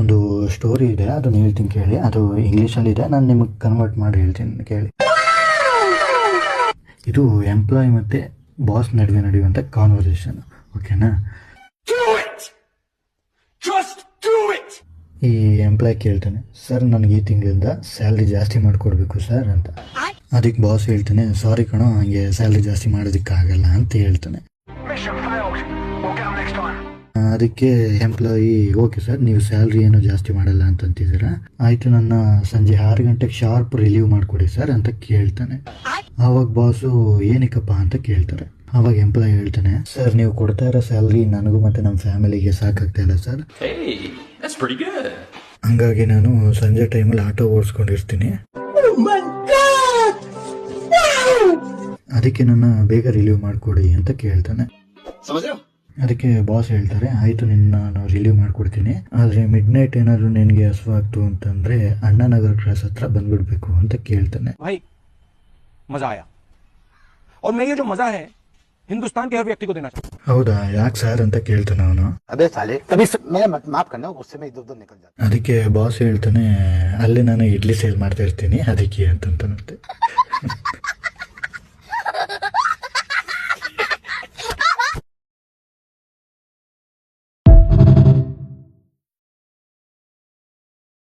ಒಂದು ಸ್ಟೋರಿ ಇದೆ, ಅದನ್ನು ಹೇಳ್ತೀನಿ ಕೇಳಿ. ಅದು ಇಂಗ್ಲೀಷಲ್ಲಿದೆ, ನಾನು ನಿಮಗೆ ಕನ್ವರ್ಟ್ ಮಾಡಿ ಹೇಳ್ತೀನಿ ಕೇಳಿ. ಇದು ಎಂಪ್ಲಾಯ್ ಮತ್ತು ಬಾಸ್ ನಡುವೆ ನಡೆಯುವಂಥ ಕಾನ್ವರ್ಸೇಷನ್, ಓಕೆನಾ? ಈ ಎಂಪ್ಲಾಯ್ ಕೇಳ್ತಾನೆ, ಸರ್ ನನಗೆ ಈ ತಿಂಗಳಿಂದ ಸ್ಯಾಲ್ರಿ ಜಾಸ್ತಿ ಮಾಡಿಕೊಡ್ಬೇಕು ಸರ್ ಅಂತ. ಅದಕ್ಕೆ ಬಾಸ್ ಹೇಳ್ತಾನೆ, ಸಾರಿ ಕಣೋ, ಹಂಗೆ ಸ್ಯಾಲ್ರಿ ಜಾಸ್ತಿ ಮಾಡೋದಕ್ಕಾಗಲ್ಲ ಅಂತ ಹೇಳ್ತಾನೆ. ಅದಕ್ಕೆ ಎಂಪ್ಲಾಯಿ, ಓಕೆ ಸರ್, ನೀವು ಸ್ಯಾಲ್ರಿ ಏನೋ ಜಾಸ್ತಿ ಮಾಡಲ್ಲ ಅಂತಂತಿದ್ದೀರಾ, ಆಯಿತು ನನ್ನ ಸಂಜೆ 6 ಗಂಟೆಗೆ ಶಾರ್ಪ್ ರಿಲೀವ್ ಮಾಡಿಕೊಡಿ ಸರ್ ಅಂತ ಕೇಳ್ತಾನೆ. ಆವಾಗ ಬಾಸು ಏನಕ್ಕಪ್ಪ ಅಂತ ಕೇಳ್ತಾರೆ. ಆವಾಗ ಎಂಪ್ಲಾಯಿ ಹೇಳ್ತಾನೆ, ಸರ್ ನೀವು ಕೊಡ್ತಾ ಇರೋ ಸ್ಯಾಲ್ರಿ ನನಗೂ ಮತ್ತು ನಮ್ಮ ಫ್ಯಾಮಿಲಿಗೆ ಸಾಕಾಗ್ತಾ ಇಲ್ಲ ಸರ್. ಹಂಗಾಗಿ ನಾನು ಸಂಜೆ ಟೈಮಲ್ಲಿ ಆಟೋ ಓಡಿಸ್ಕೊಂಡಿರ್ತೀನಿ, ಅದಕ್ಕೆ ನನ್ನ ಬೇಗ ರಿಲೀವ್ ಮಾಡಿಕೊಡಿ ಅಂತ ಕೇಳ್ತಾನೆ. ಅದಕ್ಕೆ ಬಾಸ್ ಹೇಳ್ತಾರೆ, ಆಯಿತು ನಾನು ರಿಲೀವ್ ಮಾಡಿಕೊಡ್ತೀನಿ, ಆದರೆ ಮಿಡ್ ನೈಟ್ ಏನಾದರೂ ನಿನಗೆ ಹಸುವಾಗ್ತು ಅಂತಂದರೆ ಅಣ್ಣಾನಗರ ಕ್ರಾಸ್ ಹತ್ರ ಬಂದ್ಬಿಡ್ಬೇಕು ಅಂತ ಕೇಳ್ತಾನೆ. ಹೌದಾ, ಯಾಕೆ ಸರ್ ಅಂತ ಕೇಳ್ತಾನೆ ಅವನು. ಅದಕ್ಕೆ ಬಾಸ್ ಹೇಳ್ತಾನೆ, ಅಲ್ಲಿ ನಾನು ಇಡ್ಲಿ ಸೇಲ್ ಮಾಡ್ತಾ ಇರ್ತೀನಿ ಅದಕ್ಕೆ ಅಂತಂತಾನಂತೆ.